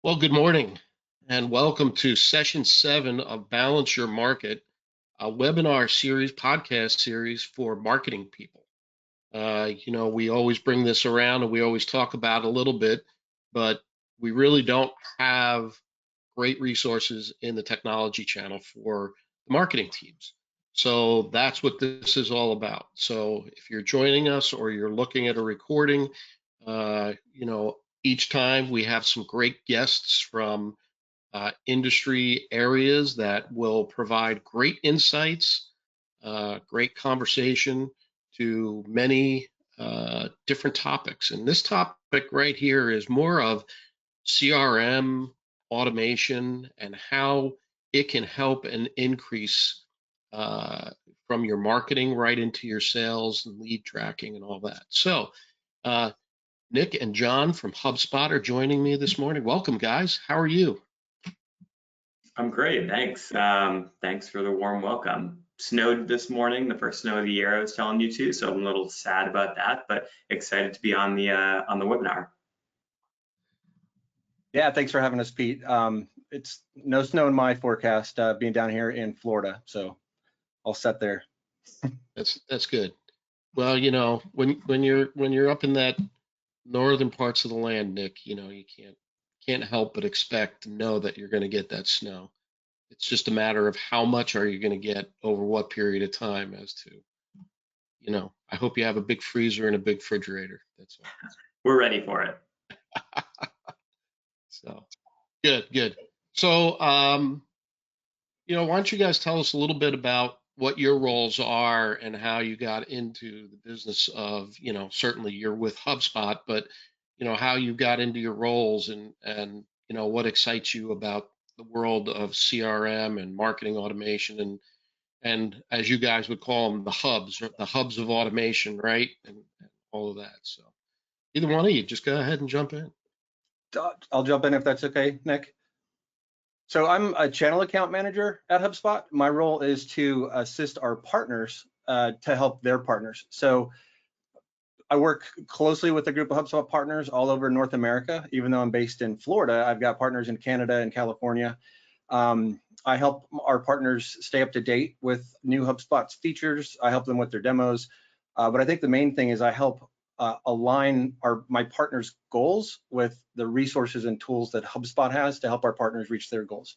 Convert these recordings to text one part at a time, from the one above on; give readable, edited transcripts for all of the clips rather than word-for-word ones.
Well, good morning and welcome to session 7 of Balance Your Market, a webinar series, podcast series for marketing people. We always bring this around and we always talk about it a little bit, but we really don't have great resources in the technology channel for the marketing teams. So that's what this is all about. So if you're joining us or you're looking at a recording, uh, you know, each time we have some great guests from industry areas that will provide great insights, great conversation to many different topics. And this topic right here is more of CRM automation and how it can help and increase uh, from your marketing right into your sales and lead tracking and all that. So, uh, Nick and John from HubSpot are joining me this morning. Welcome, guys. How are you? I'm great, thanks. Thanks for the warm welcome. Snowed this morning, the first snow of the year I was telling you to, so I'm a little sad about that, but excited to be on the webinar. Yeah, thanks for having us, Pete. It's no snow in my forecast, being down here in Florida, so all set there. That's good. Well, when you're up in that northern parts of the land, Nick, you can't help but expect to know that you're going to get that snow. It's just a matter of how much are you going to get over what period of time as to, I hope you have a big freezer and a big refrigerator. That's all. We're ready for it. So good. So, why don't you guys tell us a little bit about what your roles are and how you got into the business of, certainly you're with HubSpot, but how you got into your roles and what excites you about the world of CRM and marketing automation and as you guys would call them, the hubs of automation, right? And all of that. So either one of you, just go ahead and jump in. I'll jump in if that's okay, Nick. So I'm a channel account manager at HubSpot. My role is to assist our partners to help their partners. So I work closely with a group of HubSpot partners all over North America. Even though I'm based in Florida, I've got partners in Canada and California. I help our partners stay up to date with new HubSpot's features. I help them with their demos. But I think the main thing is I help align my partners' goals with the resources and tools that HubSpot has to help our partners reach their goals.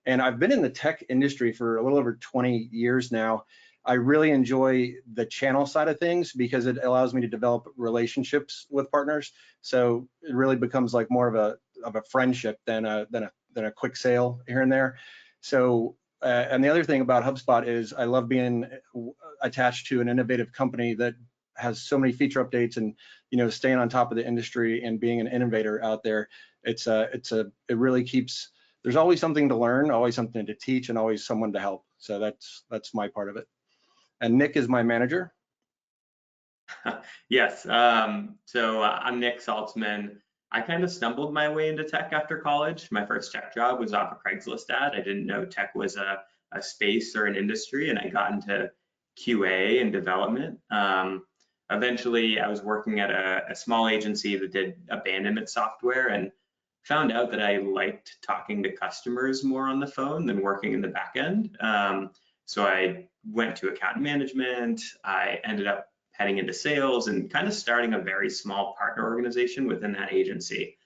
And I've been in the tech industry for a little over 20 years now. I really enjoy the channel side of things because it allows me to develop relationships with partners. So it really becomes like more of a friendship than a quick sale here and there. So and the other thing about HubSpot is I love being attached to an innovative company that has so many feature updates and staying on top of the industry and being an innovator out there. It really keeps, there's always something to learn, always something to teach, and always someone to help. So that's my part of it. And Nick is my manager. Yes, so I'm Nick Saltzman. I kind of stumbled my way into tech after college. My first tech job was off a Craigslist ad. I didn't know tech was a space or an industry, and I got into QA and development. Eventually, I was working at a small agency that did abandonment software and found out that I liked talking to customers more on the phone than working in the back end. So I went to account management. I ended up heading into sales and kind of starting a very small partner organization within that agency.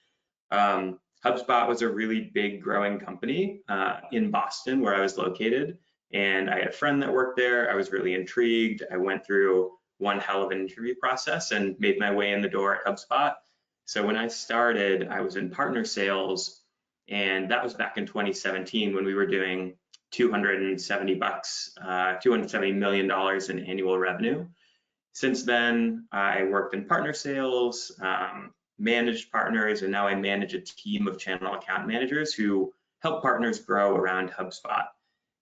HubSpot was a really big growing company in Boston where I was located. And I had a friend that worked there. I was really intrigued. I went through one hell of an interview process and made my way in the door at HubSpot. So when I started, I was in partner sales, and that was back in 2017 when we were doing $270 million in annual revenue. Since then, I worked in partner sales, managed partners, and now I manage a team of channel account managers who help partners grow around HubSpot.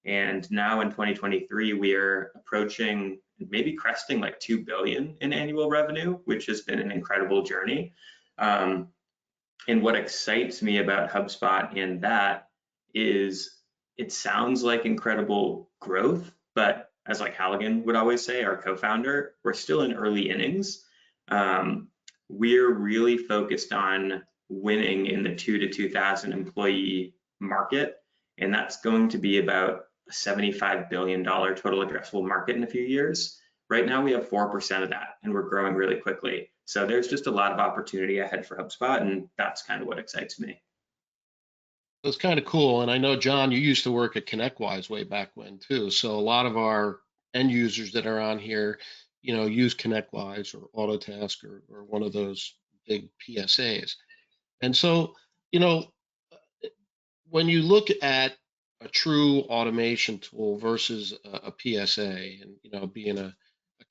And now in 2023, we are approaching, maybe cresting like 2 billion in annual revenue, which has been an incredible journey. And what excites me about HubSpot in that is it sounds like incredible growth, but as like Halligan would always say, our co-founder, we're still in early innings. We're really focused on winning in the 2 to 2,000 employee market, and that's going to be about a $75 billion total addressable market in a few years. Right now we have 4% of that, and we're growing really quickly. So there's just a lot of opportunity ahead for HubSpot, and that's kind of what excites me. That's kind of cool. And I know, John, you used to work at ConnectWise way back when too. So a lot of our end users that are on here, use ConnectWise or Autotask or one of those big PSAs. And so, when you look at a true automation tool versus a PSA and, being a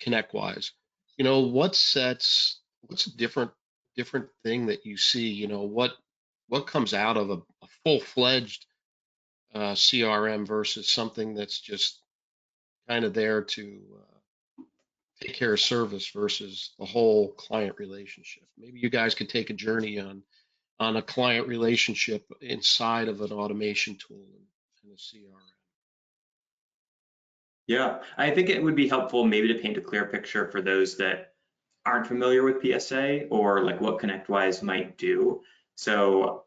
ConnectWise, what's a different thing that you see, what comes out of a full-fledged CRM versus something that's just kind of there to take care of service versus the whole client relationship. Maybe you guys could take a journey on a client relationship inside of an automation tool and a CRM. Yeah, I think it would be helpful maybe to paint a clear picture for those that aren't familiar with PSA or like what ConnectWise might do. So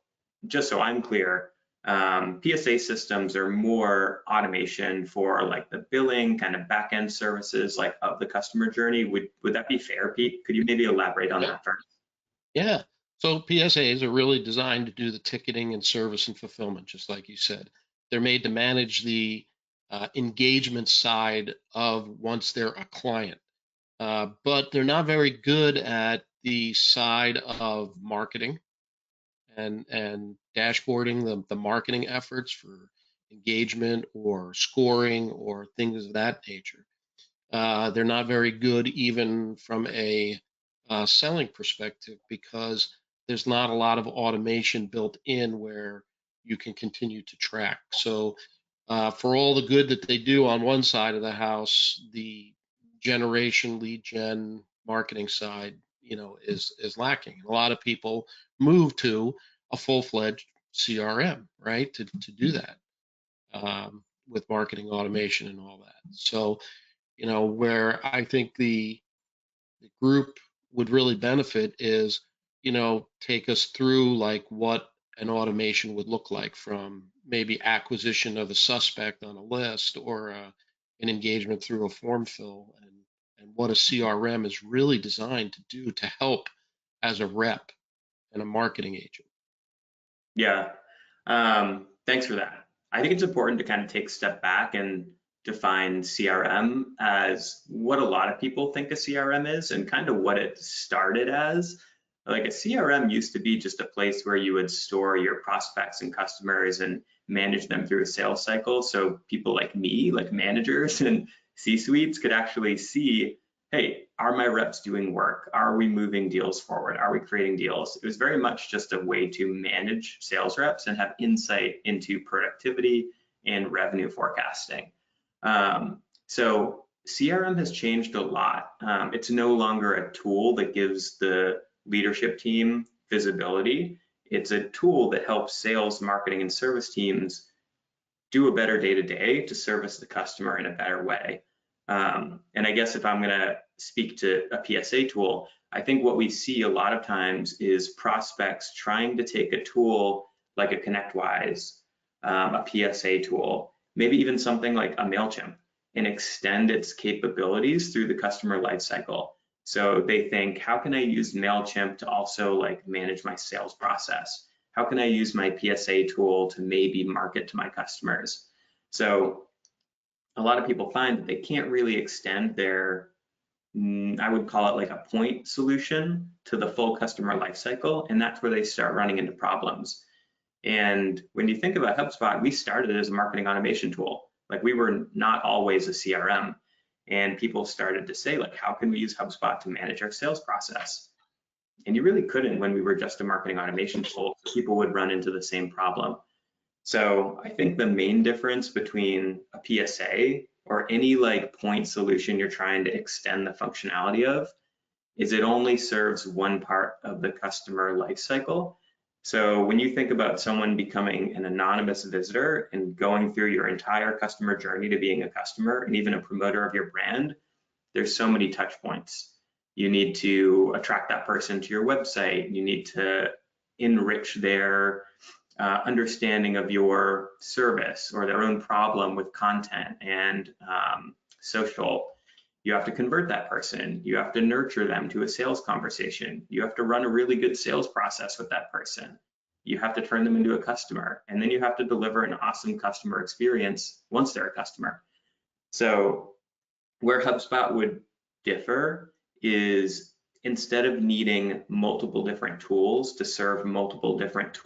just so I'm clear, PSA systems are more automation for like the billing kind of back-end services like of the customer journey. Would that be fair, Pete? Could you maybe elaborate on that first? Yeah. So PSAs are really designed to do the ticketing and service and fulfillment, just like you said. They're made to manage the engagement side of once they're a client. But they're not very good at the side of marketing and dashboarding the marketing efforts for engagement or scoring or things of that nature. They're not very good even from a selling perspective because there's not a lot of automation built in where you can continue to track. So for all the good that they do on one side of the house, the lead gen marketing side, is lacking. A lot of people move to a full-fledged CRM, right, to do that with marketing automation and all that. So, where I think the group would really benefit is, take us through like what an automation would look like from maybe acquisition of a suspect on a list or an engagement through a form fill and what a CRM is really designed to do to help as a rep and a marketing agent. Yeah, thanks for that. I think it's important to kind of take a step back and define CRM as what a lot of people think a CRM is and kind of what it started as. Like a CRM used to be just a place where you would store your prospects and customers and manage them through a sales cycle. So people like me, like managers and C-suites could actually see, hey, are my reps doing work? Are we moving deals forward? Are we creating deals? It was very much just a way to manage sales reps and have insight into productivity and revenue forecasting. So CRM has changed a lot. It's no longer a tool that gives the leadership team visibility. It's a tool that helps sales, marketing, and service teams do a better day-to-day to service the customer in a better way. And I guess if I'm going to speak to a PSA tool, I think what we see a lot of times is prospects trying to take a tool like a ConnectWise, a PSA tool, maybe even something like a MailChimp, and extend its capabilities through the customer lifecycle. So they think, how can I use MailChimp to also like manage my sales process? How can I use my PSA tool to maybe market to my customers? So a lot of people find that they can't really extend their, I would call it like a point solution to the full customer lifecycle, and that's where they start running into problems. And when you think about HubSpot, we started as a marketing automation tool. Like we were not always a CRM. And people started to say, like, how can we use HubSpot to manage our sales process? And you really couldn't when we were just a marketing automation tool. People would run into the same problem. So I think the main difference between a PSA or any like point solution you're trying to extend the functionality of is it only serves one part of the customer lifecycle. So when you think about someone becoming an anonymous visitor and going through your entire customer journey to being a customer and even a promoter of your brand, there's so many touch points. You need to attract that person to your website. You need to enrich their understanding of your service or their own problem with content and social. You have to convert that person. You have to nurture them to a sales conversation. You have to run a really good sales process with that person. You have to turn them into a customer, and then you have to deliver an awesome customer experience once they're a customer. So where HubSpot would differ is, instead of needing multiple different tools to serve multiple different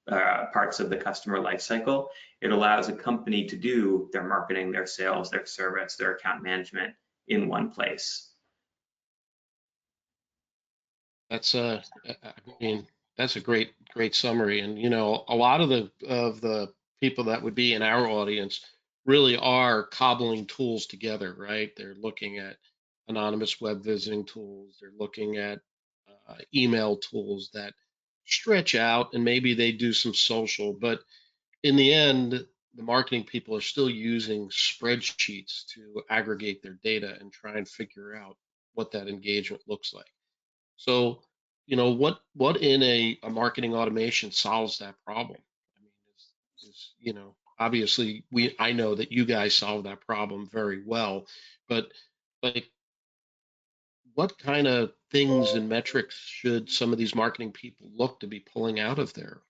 parts of the customer lifecycle, it allows a company to do their marketing, their sales, their service, their account management in one place. That's I mean, that's a great summary. And you know, a lot of the people that would be in our audience really are cobbling tools together, right? They're looking at anonymous web visiting tools. They're looking at email tools that stretch out, and maybe they do some social, but in the end, the marketing people are still using spreadsheets to aggregate their data and try and figure out what that engagement looks like. So, you know, what in a marketing automation solves that problem? I mean, you know, obviously I know that you guys solve that problem very well, but like, what kind of things and metrics should some of these marketing people look to be pulling out of their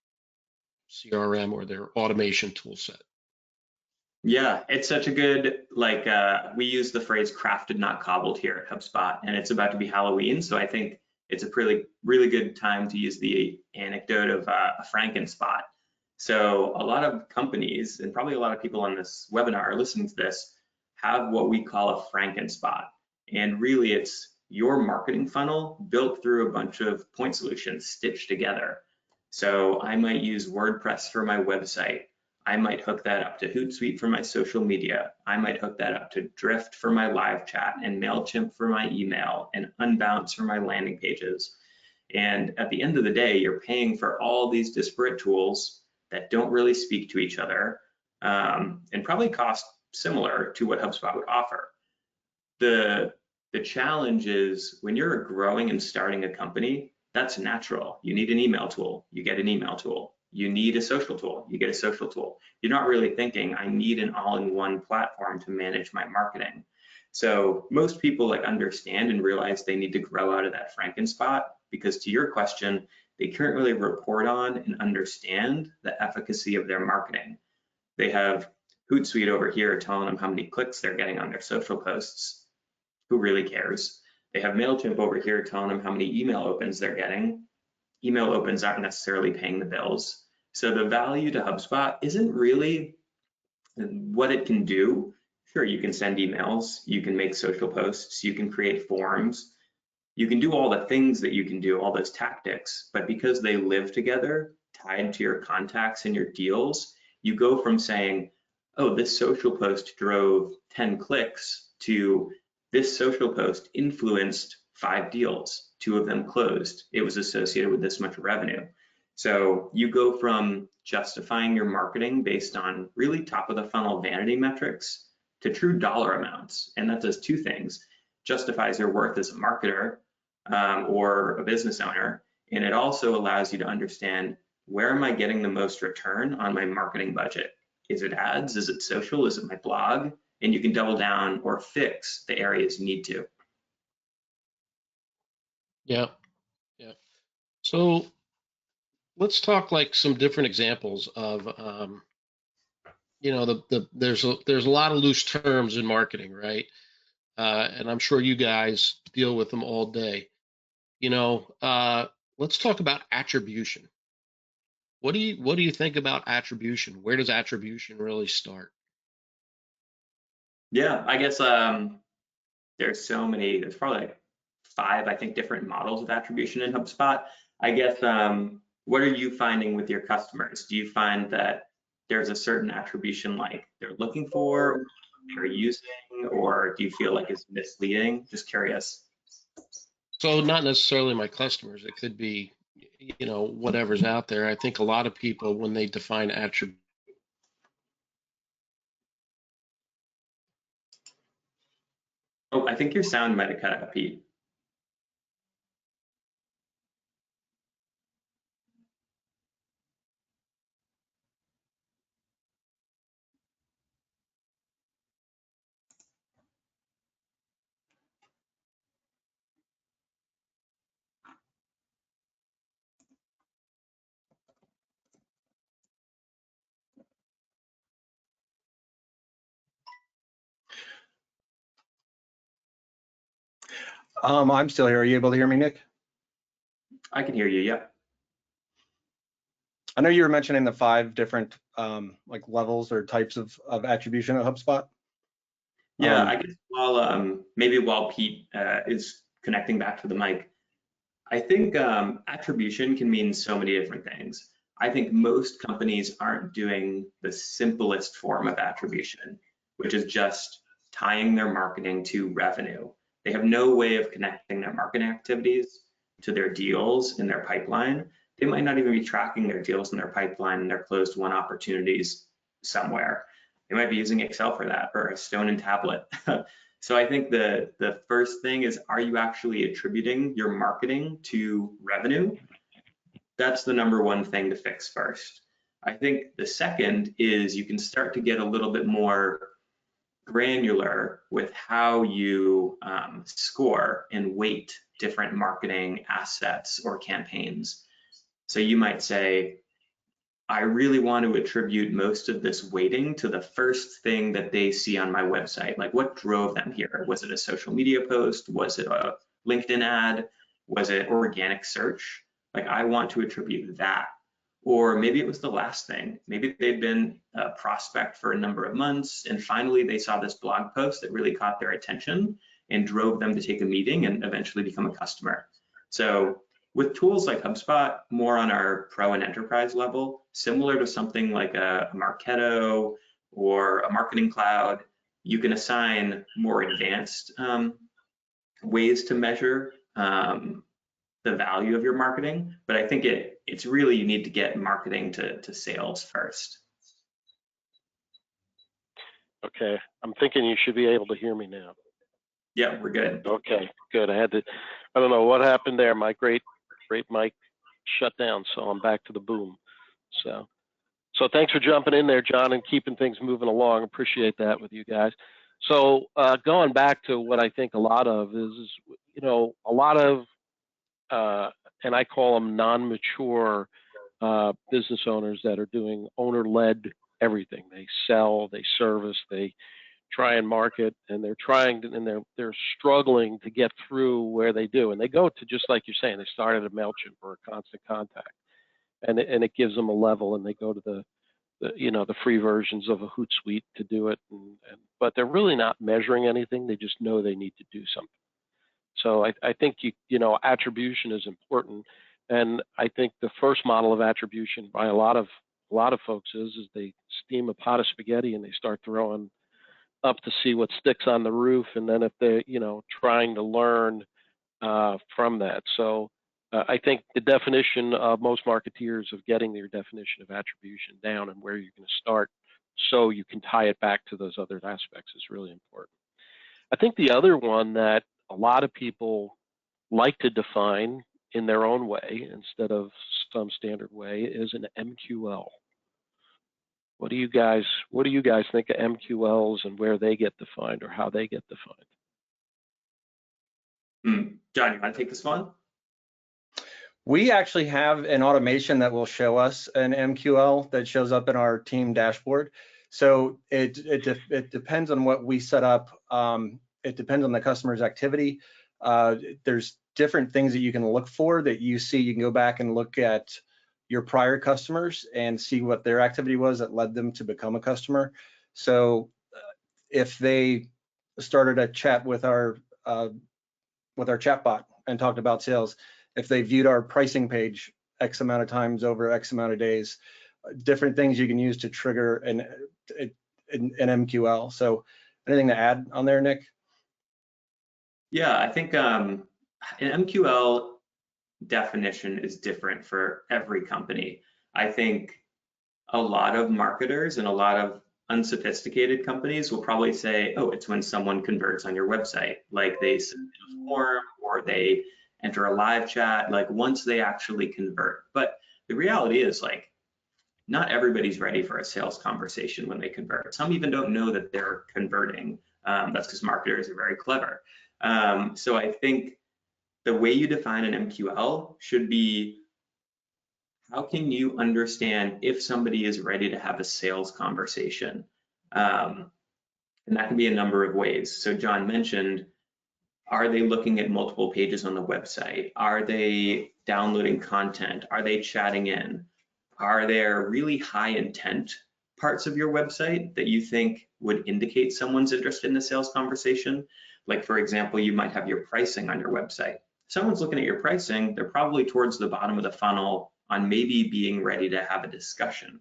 CRM or their automation tool set? Yeah, it's such a good, like, we use the phrase crafted, not cobbled here at HubSpot, and it's about to be Halloween. So I think it's a really good time to use the anecdote of a Frankenspot. So a lot of companies, and probably a lot of people on this webinar are listening to this, have what we call a Frankenspot. And really it's your marketing funnel built through a bunch of point solutions stitched together. So I might use WordPress for my website. I might hook that up to Hootsuite for my social media. I might hook that up to Drift for my live chat, and MailChimp for my email, and Unbounce for my landing pages. And at the end of the day, you're paying for all these disparate tools that don't really speak to each other, and probably cost similar to what HubSpot would offer. The challenge is, when you're growing and starting a company, that's natural. You need an email tool, you get an email tool. You need a social tool, you get a social tool. You're not really thinking, I need an all-in-one platform to manage my marketing. So most people understand and realize they need to grow out of that Frankenspot, because to your question, they can't really report on and understand the efficacy of their marketing. They have Hootsuite over here telling them how many clicks they're getting on their social posts. Who really cares? They have MailChimp over here telling them how many email opens they're getting. Email opens aren't necessarily paying the bills. So the value to HubSpot isn't really what it can do. Sure, you can send emails, you can make social posts, you can create forms, you can do all the things that you can do, all those tactics, but because they live together, tied to your contacts and your deals, you go from saying, oh, this social post drove 10 clicks to this social post influenced 5 deals, 2 of them closed. It was associated with this much revenue. So you go from justifying your marketing based on really top of the funnel vanity metrics to true dollar amounts. And that does 2 things. Justifies your worth as a marketer or a business owner. And it also allows you to understand, where am I getting the most return on my marketing budget? Is it ads? Is it social? Is it my blog? And you can double down or fix the areas you need to. Yeah. So let's talk some different examples of, you know, there's a lot of loose terms in marketing, right? And I'm sure you guys deal with them all day. You know, let's talk about attribution. What do you think about attribution? Where does attribution really start? Yeah, I guess there's probably 5, I think, different models of attribution in HubSpot. I guess, what are you finding with your customers? Do you find that there's a certain attribution they're looking for, they're using, or do you feel like it's misleading? Just curious. So not necessarily my customers. It could be, you know, whatever's out there. I think a lot of people, when they define attribution, Oh, I think your sound might have cut out, Pete. I'm still here. Are you able to hear me, Nick? I can hear you, yeah. I know you were mentioning the 5 different like levels or types of attribution at HubSpot. Yeah, I guess maybe while Pete is connecting back to the mic, I think attribution can mean so many different things. I think most companies aren't doing the simplest form of attribution, which is just tying their marketing to revenue. They have no way of connecting their marketing activities to their deals in their pipeline. They might not even be tracking their deals in their pipeline and their closed won opportunities somewhere. They might be using Excel for that or a stone and tablet. So I think the first thing is, are you actually attributing your marketing to revenue? That's the number one thing to fix first. I think the second is you can start to get a little bit more granular with how you score and weight different marketing assets or campaigns. So you might say, I really want to attribute most of this weighting to the first thing that they see on my website. Like, what drove them here? Was it a social media post? Was it a LinkedIn ad? Was it organic search? Like, I want to attribute that. Or maybe it was the last thing. Maybe they've been a prospect for a number of months, and finally they saw this blog post that really caught their attention and drove them to take a meeting and eventually become a customer. So with tools like HubSpot, more on our pro and enterprise level, similar to something like a MarkIT or a marketing cloud, you can assign more advanced ways to measure the value of your marketing. But I think it's really, you need to get marketing to sales first. Okay, I'm thinking you should be able to hear me now. Yeah, we're good. Okay, good. I don't know what happened there. My great mic shut down, so I'm back to the boom. So thanks for jumping in there, John, and keeping things moving along. Appreciate that with you guys. So going back to what I think a lot of is a lot of, and I call them non-mature business owners that are doing owner-led everything. They sell, they service, they try and market, and they're struggling to get through where they do. And they go to, just like you're saying, they start at a MailChimp or a Constant Contact, and it gives them a level, and they go to the free versions of a Hootsuite to do it. But they're really not measuring anything. They just know they need to do something. So I think attribution is important. And I think the first model of attribution by a lot of folks is they steam a pot of spaghetti and they start throwing up to see what sticks on the roof, and then if they're trying to learn from that. So I think the definition of most marketeers of getting their definition of attribution down and where you're going to start so you can tie it back to those other aspects is really important. I think the other one that a lot of people like to define in their own way instead of some standard way is an MQL. What do you guys think of MQLs and where they get defined or how they get defined? John, you want to take this one? We actually have an automation that will show us an MQL that shows up in our team dashboard. So it depends on what we set up. It depends on the customer's activity. There's different things that you can look for that you see. You can go back and look at your prior customers and see what their activity was that led them to become a customer. So if they started a chat with our chatbot and talked about sales, if they viewed our pricing page X amount of times over X amount of days, different things you can use to trigger an MQL. So anything to add on there, Nick? Yeah, I think an MQL definition is different for every company. I think a lot of marketers and a lot of unsophisticated companies will probably say, oh, it's when someone converts on your website, like they submit a form or they enter a live chat, like once they actually convert. But the reality is, like, not everybody's ready for a sales conversation when they convert. Some even don't know that they're converting. That's because marketers are very clever. So I think the way you define an MQL should be, how can you understand if somebody is ready to have a sales conversation? And that can be a number of ways. So John mentioned Are they looking at multiple pages on the website? Are they downloading content? Are they chatting in? Are there really high intent parts of your website that you think would indicate someone's interested in the sales conversation? Like, for example, you might have your pricing on your website. If someone's looking at your pricing, they're probably towards the bottom of the funnel on maybe being ready to have a discussion.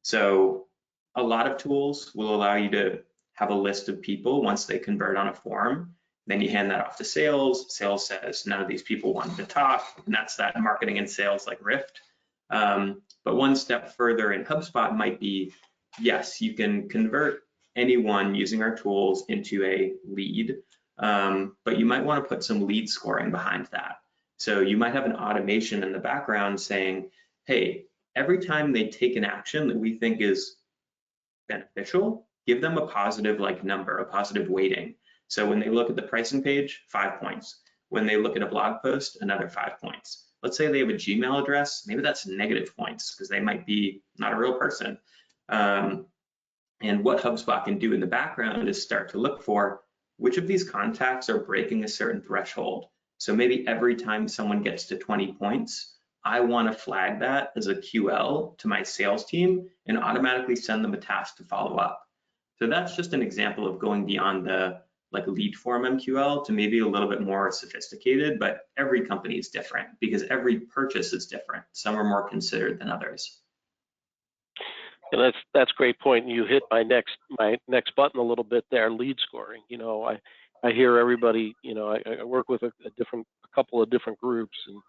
So a lot of tools will allow you to have a list of people once they convert on a form. Then you hand that off to sales. Sales says none of these people wanted to talk, and that's that marketing and sales like rift. But one step further in HubSpot might be, yes, you can convert anyone using our tools into a lead, but you might want to put some lead scoring behind that. So you might have an automation in the background saying, hey, every time they take an action that we think is beneficial, give them a positive like number, a positive weighting. So when they look at the pricing page, 5 points. When they look at a blog post, another 5 points. Let's say they have a Gmail address, maybe that's negative points because they might be not a real person. And what HubSpot can do in the background is start to look for which of these contacts are breaking a certain threshold. So maybe every time someone gets to 20 points, I want to flag that as a QL to my sales team and automatically send them a task to follow up. So that's just an example of going beyond the like lead form MQL to maybe a little bit more sophisticated, but every company is different because every purchase is different. Some are more considered than others. And that's a great point. And you hit my next button a little bit there, lead scoring. You know, I hear everybody, you know, I work with a couple of different groups, and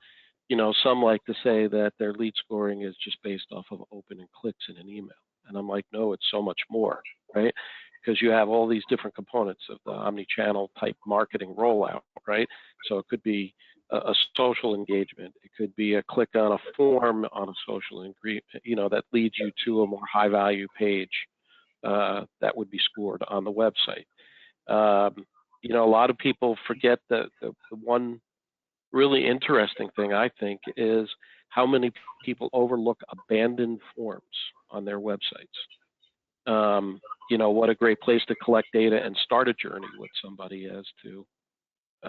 you know, some like to say that their lead scoring is just based off of opening clicks in an email. And I'm like, no, it's so much more, right? Because you have all these different components of the omni-channel type marketing rollout, right? So it could be a social engagement. It could be a click on a form on a social engagement, you know, that leads you to a more high value page that would be scored on the website. You know, a lot of people forget the one really interesting thing, I think, is how many people overlook abandoned forms on their websites. You know, what a great place to collect data and start a journey with somebody as to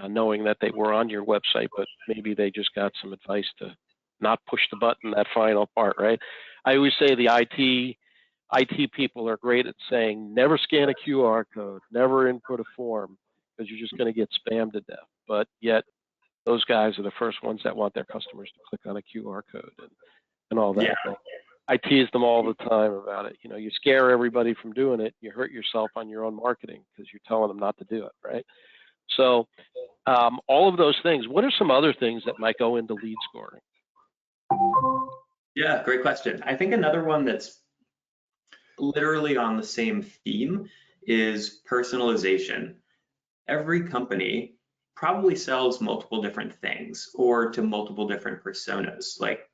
knowing that they were on your website, but maybe they just got some advice to not push the button, that final part, right? I always say the IT people are great at saying, never scan a QR code, never input a form, because you're just going to get spammed to death. But yet, those guys are the first ones that want their customers to click on a QR code and all that. Yeah. I tease them all the time about it. You know, you scare everybody from doing it. You hurt yourself on your own marketing because you're telling them not to do it, right? So all of those things. What are some other things that might go into lead scoring? Yeah, great question. I think another one that's literally on the same theme is personalization. Every company probably sells multiple different things or to multiple different personas. Like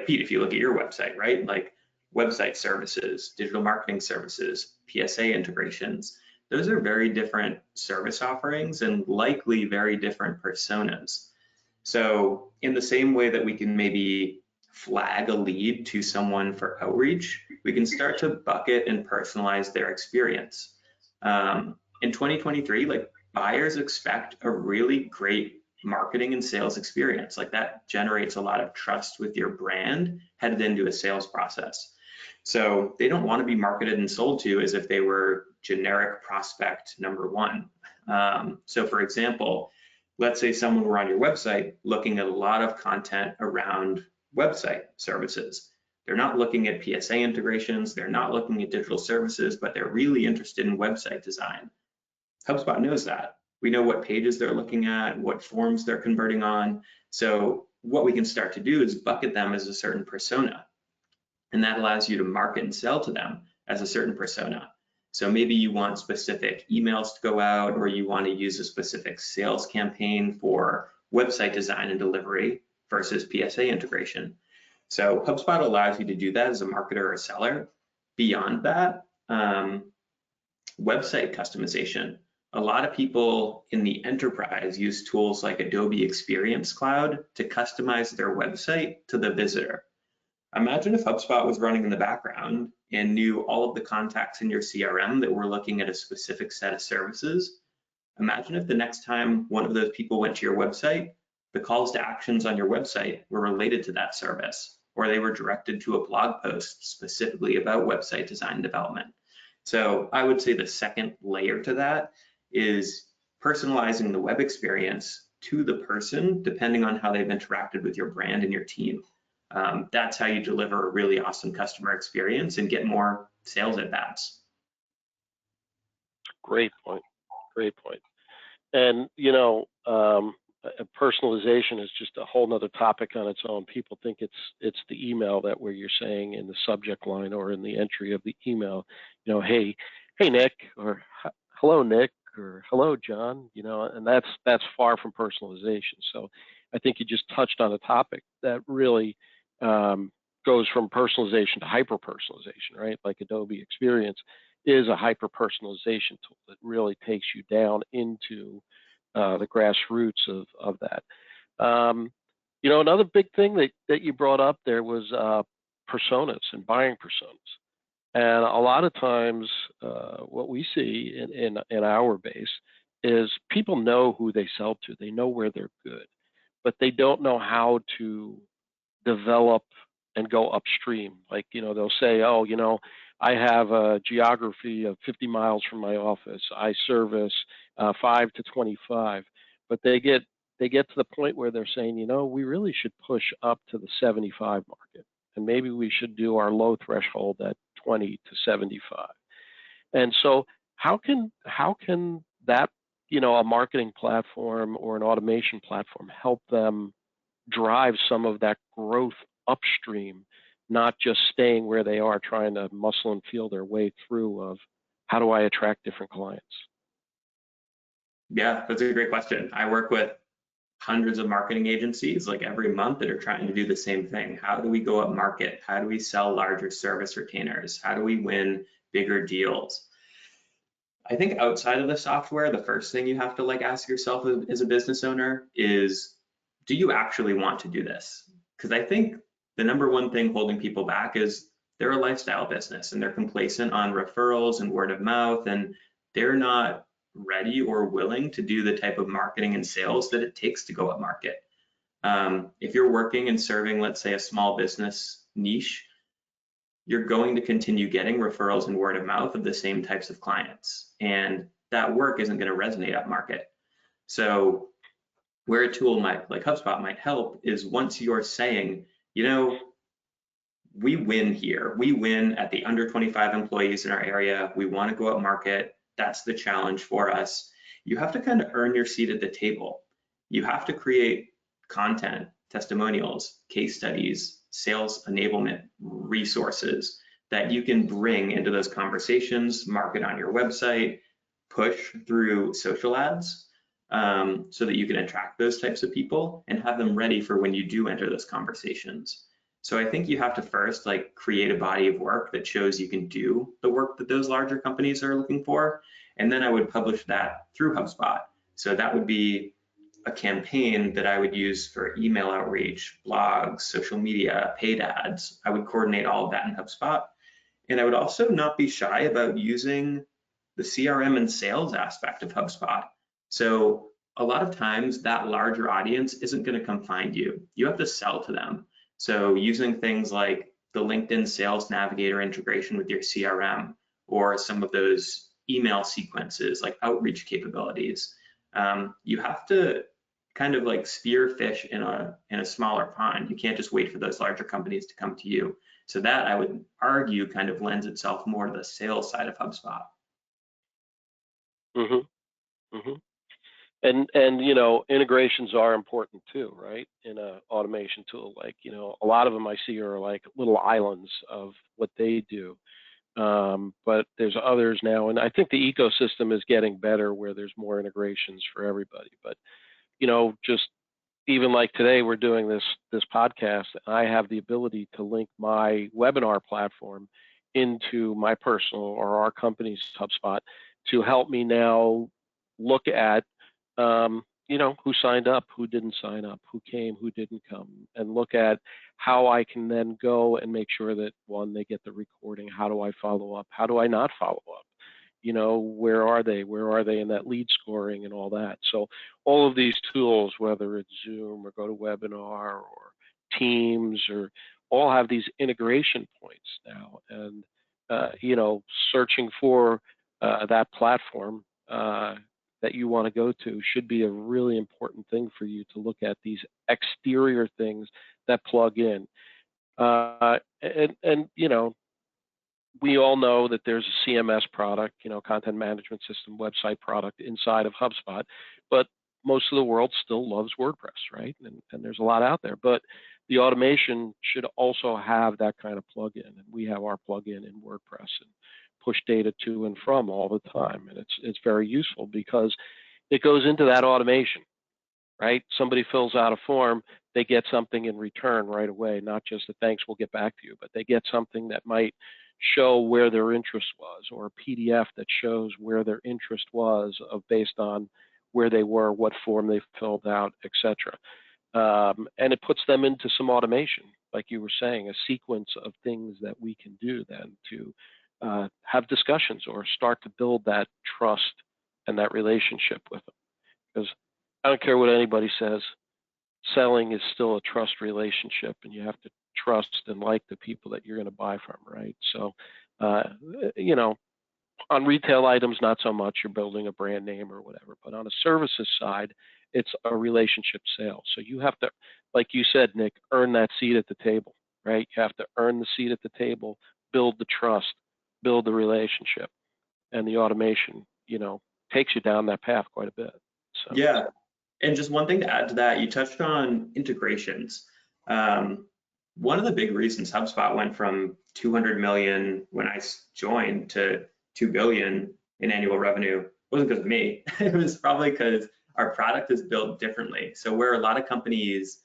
Pete, if you look at your website, right? Like website services, digital marketing services, PSA integrations, those are very different service offerings and likely very different personas. So in the same way that we can maybe flag a lead to someone for outreach, we can start to bucket and personalize their experience. In 2023, like buyers expect a really great marketing and sales experience. Like that generates a lot of trust with your brand headed into a sales process. So they don't want to be marketed and sold to as if they were generic prospect number one. So for example, let's say someone were on your website looking at a lot of content around website services. They're not looking at PSA integrations, they're not looking at digital services, but they're really interested in website design. HubSpot knows that. We know what pages they're looking at, what forms they're converting on. So what we can start to do is bucket them as a certain persona. And that allows you to market and sell to them as a certain persona. So maybe you want specific emails to go out, or you want to use a specific sales campaign for website design and delivery versus PSA integration. So HubSpot allows you to do that as a marketer or a seller. Beyond that, website customization. A lot of people in the enterprise use tools like Adobe Experience Cloud to customize their website to the visitor. Imagine if HubSpot was running in the background and knew all of the contacts in your CRM that were looking at a specific set of services. Imagine if the next time one of those people went to your website, the calls to actions on your website were related to that service, or they were directed to a blog post specifically about website design and development. So I would say the second layer to that is personalizing the web experience to the person, depending on how they've interacted with your brand and your team. That's how you deliver a really awesome customer experience and get more sales at bats. Great point. Great point. And, personalization is just a whole nother topic on its own. People think it's the email that where you're saying in the subject line or in the entry of the email, hey Nick, or hello Nick, or hello John, and that's far from personalization. So I think you just touched on a topic that really goes from personalization to hyper personalization, right? Like Adobe Experience is a hyper personalization tool that really takes you down into the grassroots of that. Another big thing that you brought up there was personas and buying personas. And a lot of times what we see in our base is people know who they sell to. They know where they're good, but they don't know how to develop and go upstream. Like, they'll say, oh, I have a geography of 50 miles from my office. I service 5 to 25, but they get to the point where they're saying, we really should push up to the 75 market, and maybe we should do our low threshold at 20 to 75. And so how can that, a marketing platform or an automation platform help them drive some of that growth upstream, not just staying where they are, trying to muscle and feel their way through of how do I attract different clients? Yeah, that's a great question. I work with hundreds of marketing agencies like every month that are trying to do the same thing. How do we go up market? How do we sell larger service retainers? How do we win bigger deals? I think outside of the software, the first thing you have to ask yourself as a business owner is, do you actually want to do this? Because I think the number one thing holding people back is they're a lifestyle business and they're complacent on referrals and word of mouth, and they're not ready or willing to do the type of marketing and sales that it takes to go up market. If you're working and serving, let's say, a small business niche, you're going to continue getting referrals and word of mouth of the same types of clients, and that work isn't going to resonate up market. So where a tool like HubSpot might help is once you're saying, we win here. We win at the under 25 employees in our area. We want to go up market. That's the challenge for us. You have to kind of earn your seat at the table. You have to create content, testimonials, case studies, sales enablement resources that you can bring into those conversations, market on your website, push through social ads, so that you can attract those types of people and have them ready for when you do enter those conversations. So I think you have to first create a body of work that shows you can do the work that those larger companies are looking for. And then I would publish that through HubSpot. So that would be a campaign that I would use for email outreach, blogs, social media, paid ads. I would coordinate all of that in HubSpot. And I would also not be shy about using the CRM and sales aspect of HubSpot. So a lot of times that larger audience isn't going to come find you. You have to sell to them. So using things like the LinkedIn Sales Navigator integration with your CRM, or some of those email sequences like outreach capabilities, you have to kind of spear fish in a smaller pond. You can't just wait for those larger companies to come to you. So that, I would argue, kind of lends itself more to the sales side of HubSpot. Mm-hmm. Mm-hmm. And integrations are important too, right? In a automation tool, a lot of them I see are like little islands of what they do. But there's others now, and I think the ecosystem is getting better where there's more integrations for everybody. But just even like today, we're doing this podcast. I have the ability to link my webinar platform into my personal or our company's HubSpot to help me now look at who signed up, who didn't sign up, who came, who didn't come, and look at how I can then go and make sure that, one, they get the recording. How do I follow up? How do I not follow up? You know, where are they? Where are they in that lead scoring and all that? So all of these tools, whether it's Zoom or GoToWebinar or Teams, or all have these integration points now. And you know, searching for that platform that you want to go to should be a really important thing for you to look at these exterior things that plug in. And you know, we all know that there's a CMS product, you know, content management system, website product inside of HubSpot, but most of the world still loves WordPress, right? And there's a lot out there, but the automation should also have that kind of plugin. And we have our plugin in WordPress and push data to and from all the time. And it's very useful because it goes into that automation, right? Somebody fills out a form, they get something in return right away, not just a thanks, we'll get back to you, but they get something that might show where their interest was, or a PDF that shows where their interest was based on where they were, what form they filled out, etc. And it puts them into some automation, like you were saying, a sequence of things that we can do then to have discussions or start to build that trust and that relationship with them. Because I don't care what anybody says, selling is still a trust relationship, and you have to trust and like the people that you're going to buy from, right? So, you know, on retail items, not so much, you're building a brand name or whatever, but on a services side, it's a relationship sale. So you have to, like you said, Nick, earn that seat at the table, right? You have to earn the seat at the table, build the trust, build the relationship, and the automation, you know, takes you down that path quite a bit. So. Yeah, and just one thing to add to that, you touched on integrations. One of the big reasons HubSpot went from 200 million when I joined to 2 billion in annual revenue wasn't because of me. It was probably because our product is built differently. So where a lot of companies,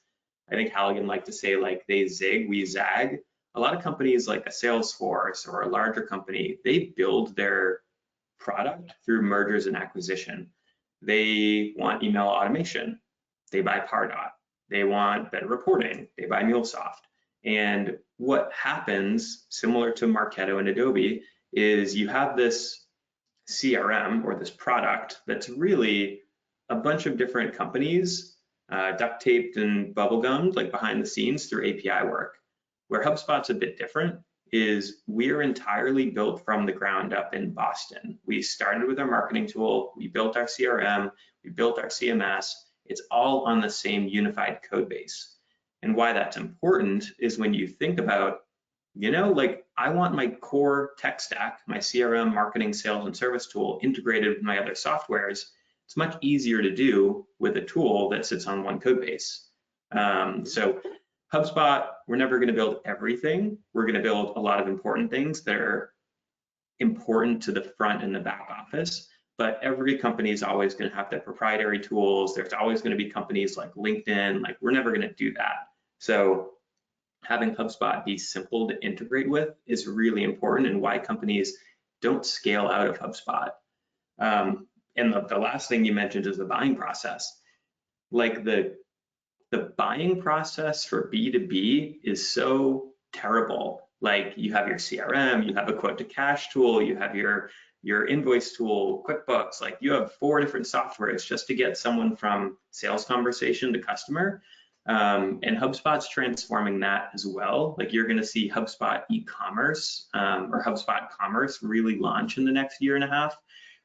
I think Halligan like to say, like they zig, we zag. A lot of companies like a Salesforce or a larger company, they build their product through mergers and acquisition. They want email automation. They buy Pardot. They want better reporting. They buy MuleSoft. And what happens, similar to Marketo and Adobe, is you have this CRM or this product that's really a bunch of different companies duct taped and bubblegummed like behind the scenes through API work. Where HubSpot's a bit different is we're entirely built from the ground up in Boston. We started with our marketing tool, we built our CRM, we built our CMS. It's all on the same unified code base. And why that's important is when you think about, you know, like I want my core tech stack, my CRM, marketing, sales, and service tool integrated with my other softwares. It's much easier to do with a tool that sits on one code base. So HubSpot, we're never going to build everything. We're going to build a lot of important things that are important to the front and the back office. But every company is always going to have their proprietary tools. There's always going to be companies like LinkedIn. Like we're never going to do that. So having HubSpot be simple to integrate with is really important, and why companies don't scale out of HubSpot. And the last thing you mentioned is the buying process. Like the buying process for B2B is so terrible. Like you have your CRM, you have a quote to cash tool, you have your invoice tool, QuickBooks, like you have 4 different softwares just to get someone from sales conversation to customer. And HubSpot's transforming that as well. Like you're going to see HubSpot e-commerce or HubSpot commerce really launch in the next year and a half.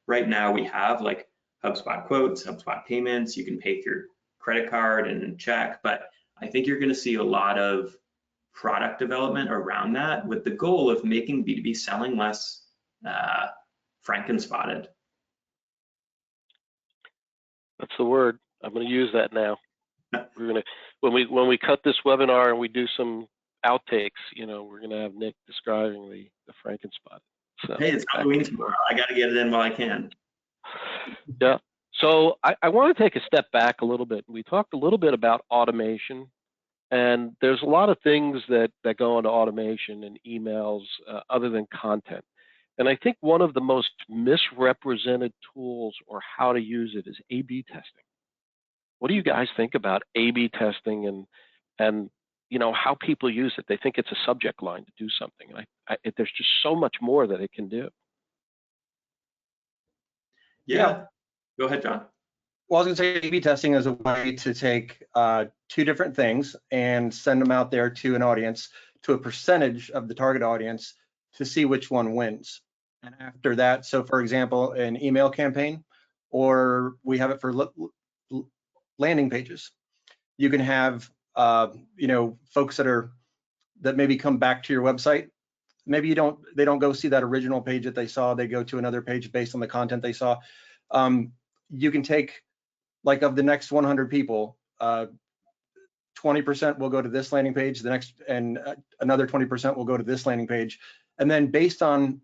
Right now we have like HubSpot quotes, HubSpot payments, you can pay through credit card and check, but I think you're going to see a lot of product development around that with the goal of making B2B selling less frankenspotted. That's the word. I'm going to use that now. We're going to, when we cut this webinar and we do some outtakes, you know, we're going to have Nick describing the frankenspotted. So, hey, it's Halloween tomorrow. I got to get it in while I can. Yeah. So I want to take a step back a little bit. We talked a little bit about automation, and there's a lot of things that go into automation and emails other than content. And I think one of the most misrepresented tools or how to use it is A/B testing. What do you guys think about A/B testing and you know how people use it? They think it's a subject line to do something. There's just so much more that it can do. Yeah. Go ahead, John. Well, I was going to say A/B testing is a way to take two different things and send them out there to an audience, to a percentage of the target audience, to see which one wins. And after that, so for example, an email campaign, or we have it for landing pages. You can have folks that maybe come back to your website. Maybe they don't go see that original page that they saw. They go to another page based on the content they saw. You can take, like, of the next 100 people, 20% will go to this landing page, and another 20% will go to this landing page. And then based on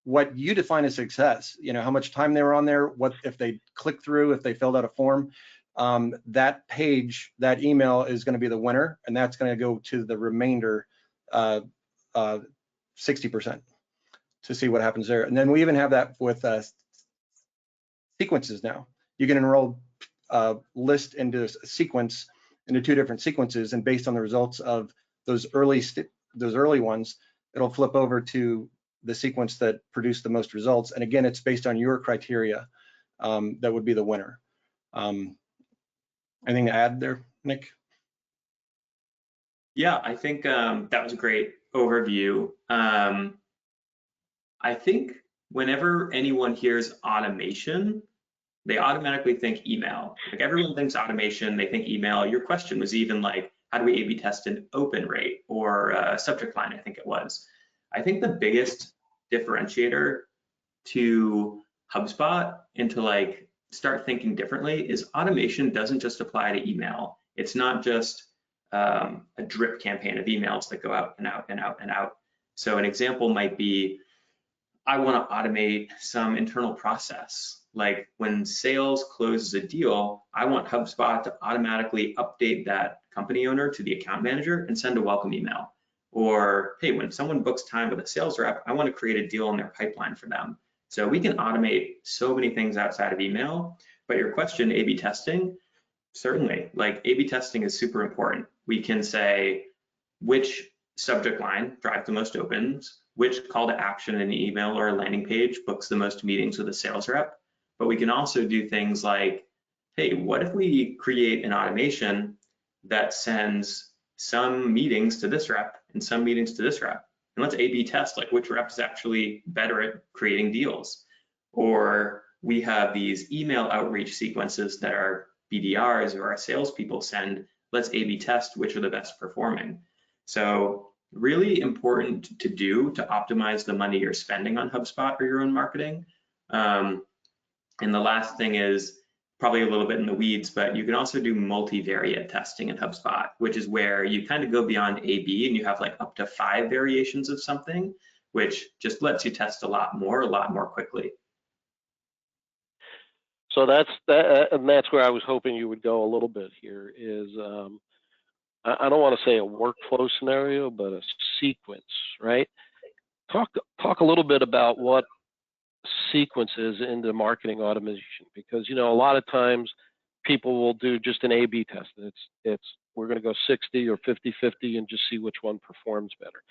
what you define as success, how much time they were on there, what if they clicked through, if they filled out a form, that page, that email is going to be the winner, and that's going to go to the remainder 60% to see what happens there. And then we even have that with sequences now. You can enroll list into a sequence, into two different sequences, and based on the results of those early ones, it'll flip over to the sequence that produced the most results. And again, it's based on your criteria. That would be the winner. Anything to add there, Nick? Yeah, I think that was a great overview. I think whenever anyone hears automation, they automatically think email. Like, everyone thinks automation, they think email. Your question was even like, how do we A/B test an open rate or subject line, I think it was. I think the biggest differentiator to HubSpot and to like start thinking differently is automation doesn't just apply to email. It's not just a drip campaign of emails that go out and out and out and out. So an example might be, I want to automate some internal process. Like, when sales closes a deal, I want HubSpot to automatically update that company owner to the account manager and send a welcome email. Or, hey, when someone books time with a sales rep, I want to create a deal in their pipeline for them. So we can automate so many things outside of email. But your question, A/B testing, certainly, like, A/B testing is super important. We can say which subject line drives the most opens, which call to action in an email or a landing page books the most meetings with a sales rep. But we can also do things like, hey, what if we create an automation that sends some meetings to this rep and some meetings to this rep? And let's A/B test, like, which rep is actually better at creating deals. Or we have these email outreach sequences that our BDRs or our salespeople send. Let's A/B test which are the best performing. So really important to do to optimize the money you're spending on HubSpot or your own marketing. And the last thing is probably a little bit in the weeds, but you can also do multivariate testing in HubSpot, which is where you kind of go beyond A/B and you have like up to 5 variations of something, which just lets you test a lot more quickly. So that's where I was hoping you would go a little bit here is, I don't want to say a workflow scenario, but a sequence, right? Talk a little bit about what sequences into marketing automation, because a lot of times people will do just an A/B test. It's we're going to go 60 or 50-50 and just see which one performs better.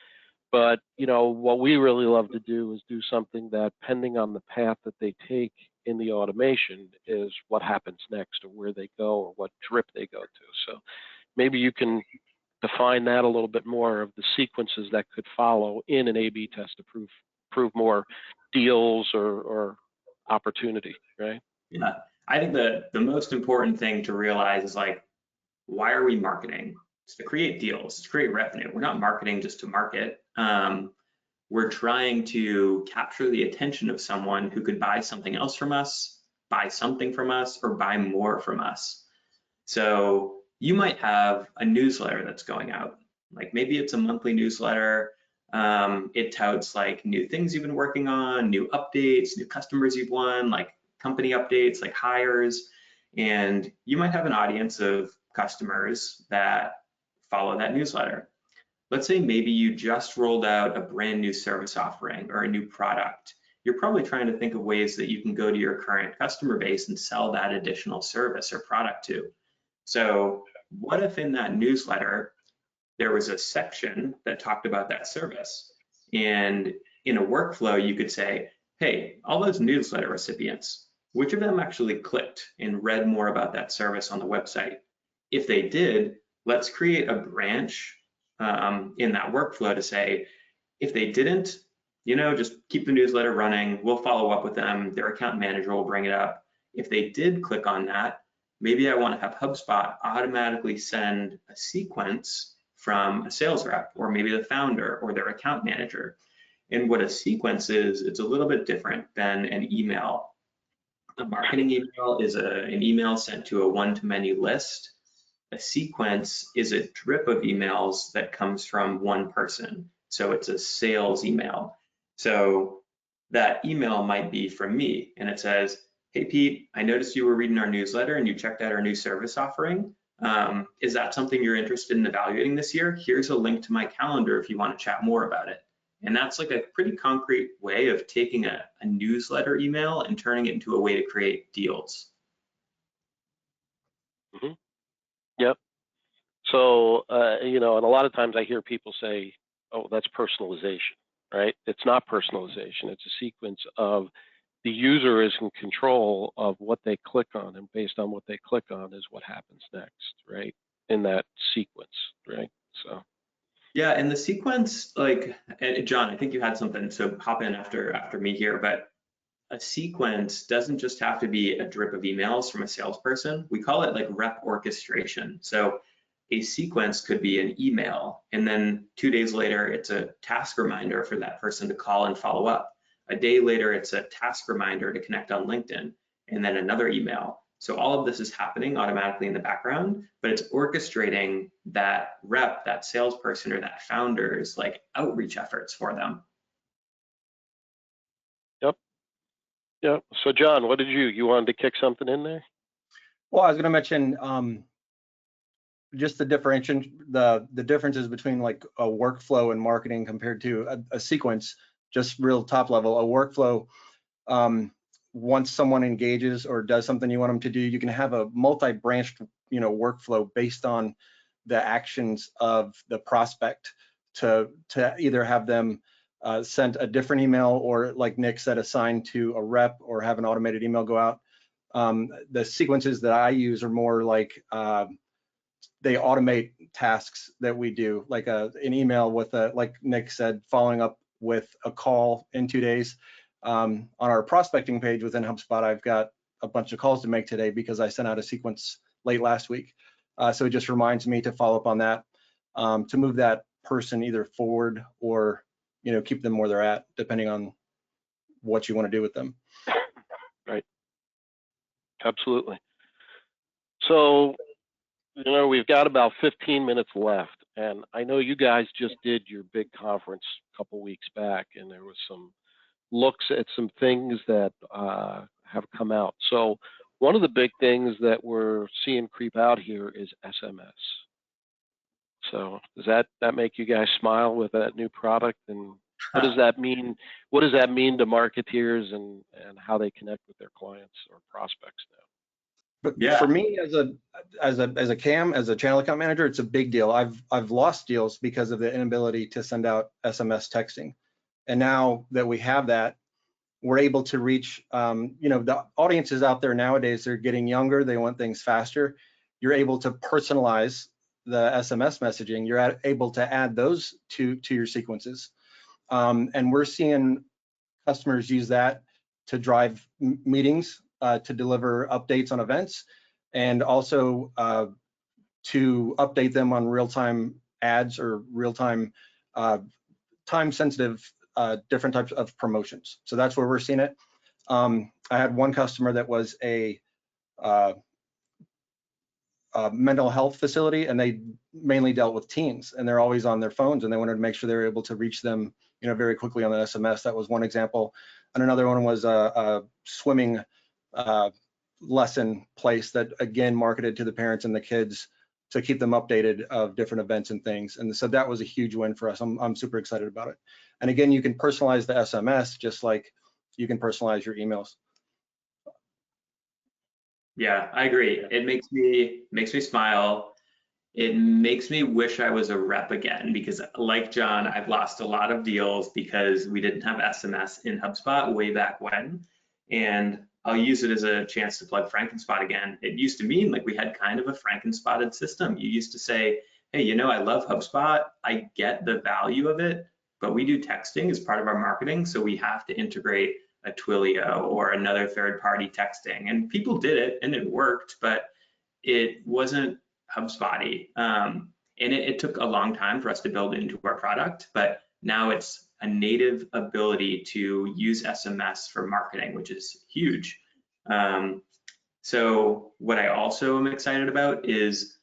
But what we really love to do is do something that, depending on the path that they take in the automation, is what happens next, or where they go, or what drip they go to. So maybe you can define that a little bit more, of the sequences that could follow in an A/B test to prove more deals or opportunity, right? Yeah, I think the most important thing to realize is, like, why are we marketing? It's to create deals, it's to create revenue. We're not marketing just to market. We're trying to capture the attention of someone who could buy something else from us, buy something from us, or buy more from us. So you might have a newsletter that's going out. Like, maybe it's a monthly newsletter. It touts like new things you've been working on, new updates, new customers you've won, like company updates, like hires. And you might have an audience of customers that follow that newsletter. Let's say maybe you just rolled out a brand new service offering or a new product. You're probably trying to think of ways that you can go to your current customer base and sell that additional service or product to. So what if in that newsletter there was a section that talked about that service? And in a workflow, you could say, hey, all those newsletter recipients, which of them actually clicked and read more about that service on the website? If they did, let's create a branch in that workflow to say, if they didn't, just keep the newsletter running. We'll follow up with them. Their account manager will bring it up. If they did click on that, maybe I want to have HubSpot automatically send a sequence from a sales rep, or maybe the founder or their account manager. And what a sequence is, it's a little bit different than an email. A marketing email is an email sent to a one-to-many list. A sequence is a drip of emails that comes from one person. So it's a sales email. So that email might be from me, and it says, hey, Pete, I noticed you were reading our newsletter and you checked out our new service offering. Is that something you're interested in evaluating this year? Here's a link to my calendar if you want to chat more about it. And that's like a pretty concrete way of taking a newsletter email and turning it into a way to create deals. Mm-hmm. Yep. So, and a lot of times I hear people say, oh, that's personalization, right? It's not personalization. It's a sequence of the user is in control of what they click on, and based on what they click on is what happens next, right? In that sequence, right? So. Yeah, and the sequence, and John, I think you had something, so hop in after me here, but a sequence doesn't just have to be a drip of emails from a salesperson. We call it like rep orchestration. So a sequence could be an email, and then 2 days later, it's a task reminder for that person to call and follow up. A day later, it's a task reminder to connect on LinkedIn, and then another email. So all of this is happening automatically in the background, but it's orchestrating that rep, that salesperson, or that founder's like outreach efforts for them. Yep. So John, what did you wanted to kick something in there? Well, I was going to mention just the differences between like a workflow in marketing compared to a sequence, just real top level. A workflow, once someone engages or does something you want them to do, you can have a multi-branched, workflow based on the actions of the prospect to either have them send a different email, or like Nick said, assign to a rep, or have an automated email go out. The sequences that I use are more like they automate tasks that we do, like an email with like Nick said, following up with a call in 2 days. On our prospecting page within HubSpot, I've got a bunch of calls to make today because I sent out a sequence late last week. So it just reminds me to follow up on that, to move that person either forward or keep them where they're at, depending on what you want to do with them. Right. Absolutely. So, we've got about 15 minutes left, and I know you guys just did your big conference a couple weeks back, and there was some looks at some things that have come out. So one of the big things that we're seeing creep out here is SMS. So does that make you guys smile with that new product? And what does that mean? What does that mean to marketeers and how they connect with their clients or prospects now? But Yeah. For me, as a channel account manager, it's a big deal. I've lost deals because of the inability to send out SMS texting. And now that we have that, we're able to reach, the audiences out there nowadays, they're getting younger, they want things faster. You're able to personalize the SMS messaging. You're able to add those to your sequences. And we're seeing customers use that to drive meetings, to deliver updates on events, and also to update them on real-time ads or real-time time-sensitive different types of promotions. So that's where we're seeing it. I had one customer that was a mental health facility, and they mainly dealt with teens, and they're always on their phones, and they wanted to make sure they were able to reach them, very quickly on the SMS. That was one example. And another one was a swimming lesson place that, again, marketed to the parents and the kids to keep them updated of different events and things. And so that was a huge win for us. I'm super excited about it. And again, you can personalize the SMS just like you can personalize your emails. Yeah, I agree. It makes me smile. It makes me wish I was a rep again, because like John, I've lost a lot of deals because we didn't have SMS in HubSpot way back when. And I'll use it as a chance to plug Frankenspot again. It used to mean like we had kind of a Frankenspotted system. You used to say, hey, you know, I love HubSpot. I get the value of it, but we do texting as part of our marketing. So we have to integrate a Twilio or another third-party texting. And people did it and it worked, but it wasn't HubSpot-y. And it took a long time for us to build into our product, but now it's a native ability to use SMS for marketing, which is huge. So what I also am excited about is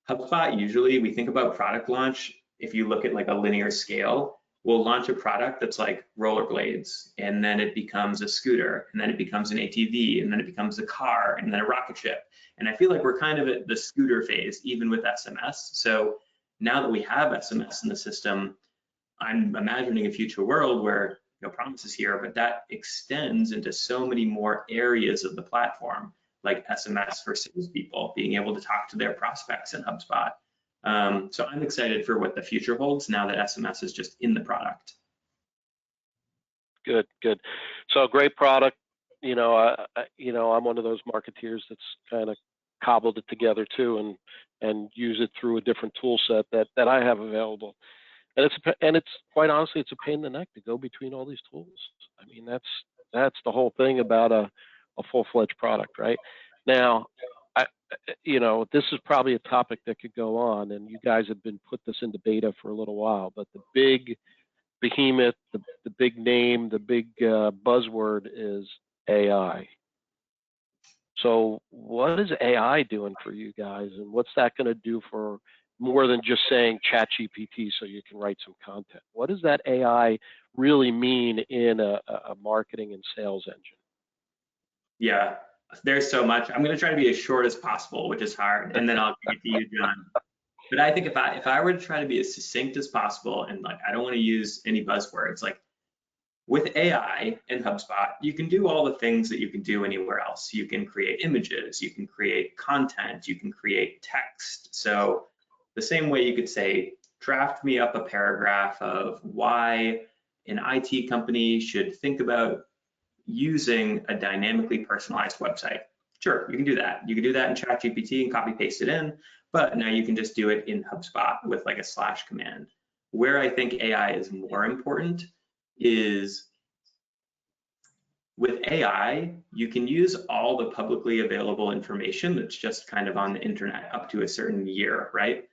HubSpot. Usually we think about product launch. If you look at like a linear scale, we'll launch a product that's like rollerblades, and then it becomes a scooter, and then it becomes an ATV, and then it becomes a car, and then a rocket ship. And I feel like we're kind of at the scooter phase, even with SMS. So now that we have SMS in the system, I'm imagining a future world where no promises here, but that extends into so many more areas of the platform, like SMS for salespeople, being able to talk to their prospects in HubSpot. So I'm excited for what the future holds now that SMS is just in the product. Good, good. So great product. You know, I'm one of those marketeers that's kind of cobbled it together too, and use it through a different tool set that I have available. And it's quite honestly, it's a pain in the neck to go between all these tools. I mean, that's the whole thing about a full-fledged product, right? Now, this is probably a topic that could go on, and you guys have been put this into beta for a little while, but the big behemoth, the big name, the big buzzword is AI. So what is AI doing for you guys, and what's that going to do for more than just saying chat GPT so you can write some content? What does that AI really mean in a marketing and sales engine? Yeah, there's so much. I'm going to try to be as short as possible, which is hard, and then I'll get to you, John. But I think if I were to try to be as succinct as possible, and like I don't want to use any buzzwords, like with AI and HubSpot, you can do all the things that you can do anywhere else. You can create images, you can create content, you can create text. So the same way you could say, draft me up a paragraph of why an IT company should think about using a dynamically personalized website. Sure, you can do that. You can do that in ChatGPT and copy paste it in, but now you can just do it in HubSpot with like a slash command. Where I think AI is more important is with AI, you can use all the publicly available information that's just kind of on the internet up to a certain year, right?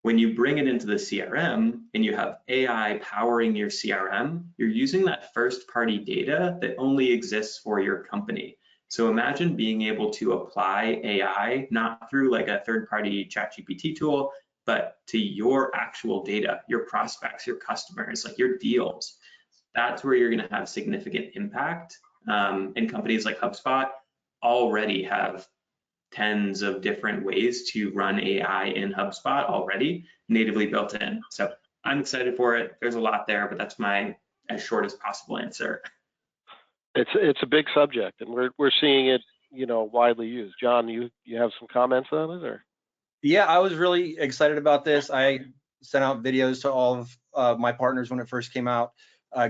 When you bring it into the CRM and you have AI powering your CRM, you're using that first-party data that only exists for your company. So imagine being able to apply AI, not through like a third-party ChatGPT tool, but to your actual data, your prospects, your customers, like your deals. That's where you're going to have significant impact. And companies like HubSpot already have tens of different ways to run AI in HubSpot already natively built in. So I'm excited for it. There's a lot there, but that's my as short as possible answer. It's a big subject, and we're seeing it, widely used. John, you have some comments on it, or? Yeah, I was really excited about this. I sent out videos to all of my partners when it first came out,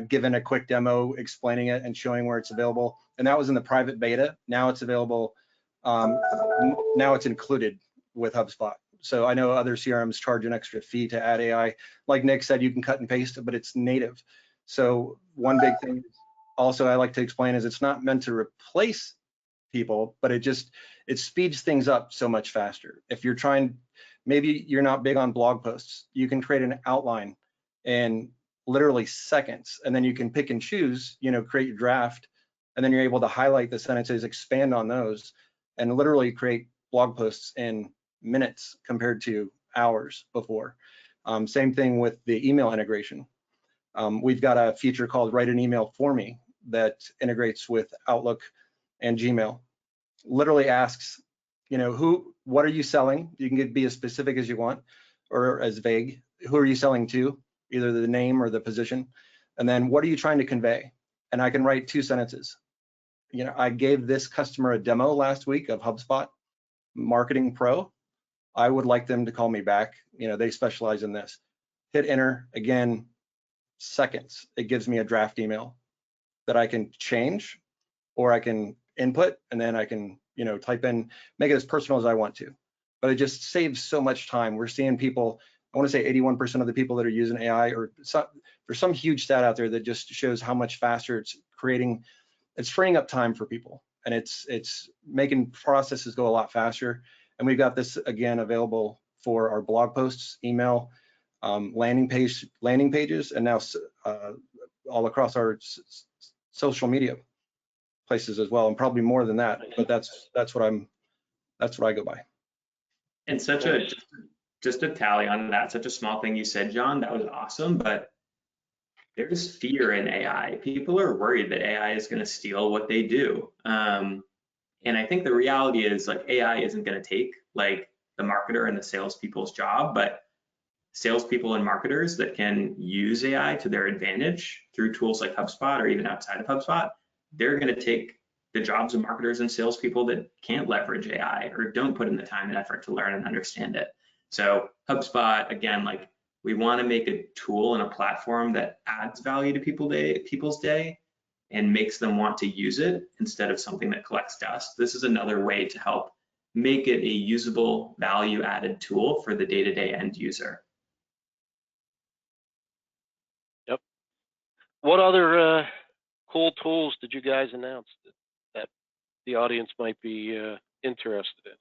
given a quick demo, explaining it and showing where it's available. And that was in the private beta. Now it's available. Now it's included with HubSpot. So I know other CRMs charge an extra fee to add AI. Like Nick said, you can cut and paste it, but it's native. So one big thing also I like to explain is it's not meant to replace people, but it speeds things up so much faster. If you're maybe you're not big on blog posts, you can create an outline in literally seconds, and then you can pick and choose, create your draft, and then you're able to highlight the sentences, expand on those, and literally create blog posts in minutes compared to hours before. Same thing with the email integration. We've got a feature called Write an Email For Me that integrates with Outlook and Gmail. Literally asks, what are you selling? You can be as specific as you want or as vague. Who are you selling to? Either the name or the position. And then what are you trying to convey? And I can write 2 sentences. I gave this customer a demo last week of HubSpot Marketing Pro. I would like them to call me back. They specialize in this. Hit enter, again, seconds. It gives me a draft email that I can change, or I can input, and then I can, type in, make it as personal as I want to. But it just saves so much time. We're seeing people, I want to say 81% of the people that are using AI, or there's some huge stat out there that just shows how much faster it's freeing up time for people, and it's making processes go a lot faster. And we've got this again available for our blog posts, email, landing pages, and now all across our social media places as well, and probably more than that. But that's what I go by. And just a tally on that, such a small thing you said, John, that was awesome, but there's fear in AI. People are worried that AI is going to steal what they do. And I think the reality is, like, AI isn't going to take like the marketer and the salespeople's job, but salespeople and marketers that can use AI to their advantage through tools like HubSpot or even outside of HubSpot, they're going to take the jobs of marketers and salespeople that can't leverage AI or don't put in the time and effort to learn and understand it. So HubSpot, again, like, we want to make a tool and a platform that adds value to people's day and makes them want to use it instead of something that collects dust. This is another way to help make it a usable, value-added tool for the day-to-day end user. Yep. What other cool tools did you guys announce that the audience might be interested in?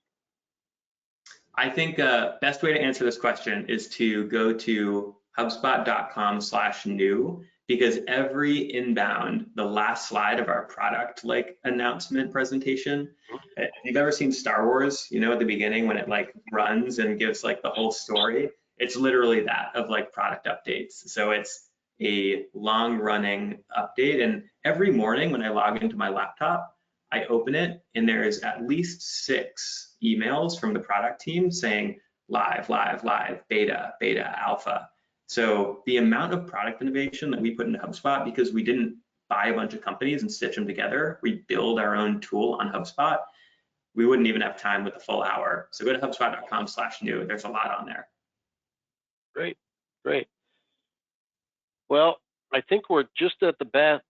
I think best way to answer this question is to go to HubSpot.com/new, because every inbound, the last slide of our product like announcement presentation, if you've ever seen Star Wars, at the beginning when it like runs and gives like the whole story, it's literally that of like product updates. So it's a long running update, and every morning when I log into my laptop, I open it and there is at least 6 emails from the product team saying live, beta, alpha. So the amount of product innovation that we put into HubSpot, because we didn't buy a bunch of companies and stitch them together, we build our own tool on HubSpot, we wouldn't even have time with a full hour. So go to HubSpot.com/new. There's a lot on there. Great. Well, I think we're just at the back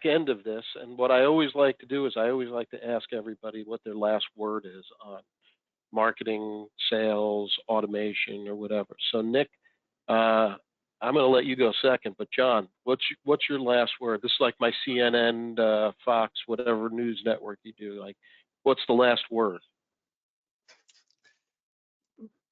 end of this, and what I always like to do is I always like to ask everybody what their last word is on marketing, sales, automation, or whatever. So Nick, I'm going to let you go second, but John, what's your last word? This is like my CNN, Fox, whatever news network you do. Like, what's the last word?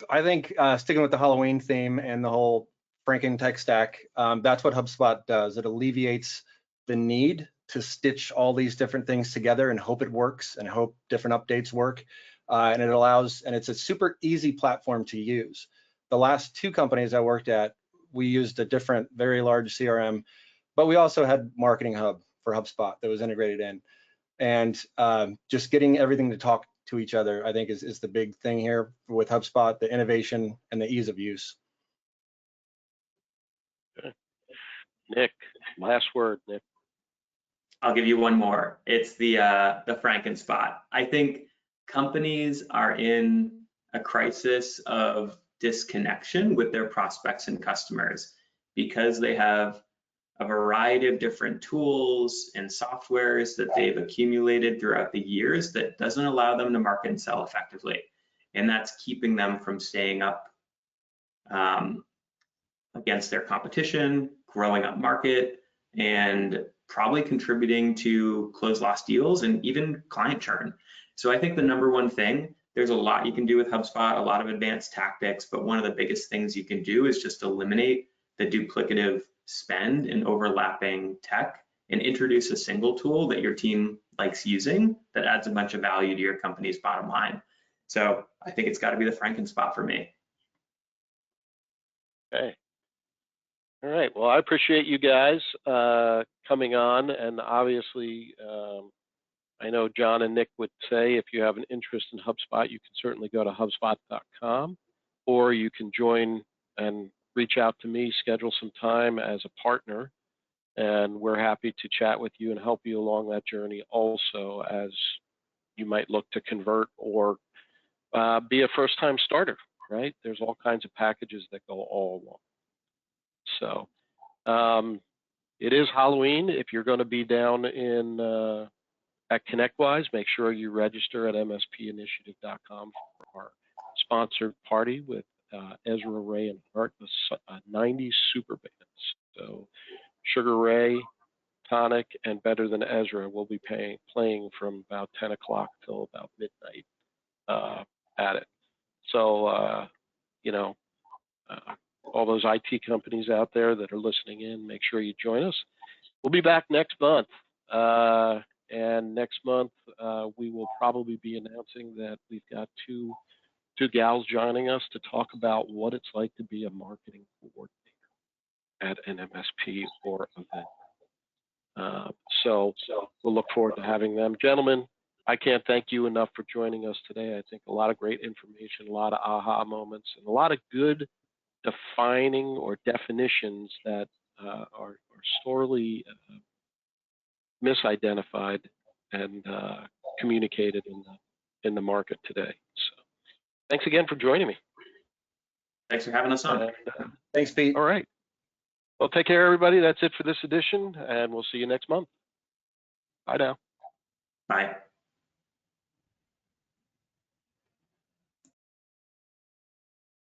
I think sticking with the Halloween theme and the whole Franken tech stack, that's what HubSpot does. It alleviates the need to stitch all these different things together and hope it works and hope different updates work. And it's a super easy platform to use. The last 2 companies I worked at, we used a different, very large CRM, but we also had Marketing Hub for HubSpot that was integrated in. And just getting everything to talk to each other, I think is the big thing here with HubSpot, the innovation and the ease of use. Okay. Nick, last word, Nick. I'll give you one more. It's the Franken spot. I think companies are in a crisis of disconnection with their prospects and customers because they have a variety of different tools and softwares that they've accumulated throughout the years that doesn't allow them to market and sell effectively. And that's keeping them from staying up against their competition, growing up market, and probably contributing to close lost deals and even client churn. So I think the number one thing, there's a lot you can do with HubSpot, a lot of advanced tactics, but one of the biggest things you can do is just eliminate the duplicative spend and overlapping tech and introduce a single tool that your team likes using that adds a bunch of value to your company's bottom line. So I think it's got to be the Franken spot for me. Okay. All right. Well, I appreciate you guys coming on, and obviously, I know John and Nick would say if you have an interest in HubSpot, you can certainly go to HubSpot.com, or you can join and reach out to me, schedule some time as a partner, and we're happy to chat with you and help you along that journey also, as you might look to convert or be a first-time starter, right? There's all kinds of packages that go all along. So it is Halloween. If you're going to be down in at ConnectWise. Make sure you register at mspinitiative.com for our sponsored party with Ezra, Ray, and Hart, the 90s super bands. So Sugar Ray, Tonic, and Better Than Ezra will be playing from about 10 o'clock till about midnight at it. So, you know, all those IT companies out there that are listening in, make sure you join us. We'll be back next month. And next month, we will probably be announcing that we've got two gals joining us to talk about what it's like to be a marketing coordinator at an MSP or event. So we'll look forward to having them. Gentlemen, I can't thank you enough for joining us today. I think a lot of great information, a lot of aha moments, and a lot of good defining or definitions that are sorely misidentified and communicated in the market today. So thanks again for joining me. Thanks for having us on. Thanks, Pete. All right. Well, take care, everybody. That's it for this edition, and we'll see you next month. Bye now. Bye.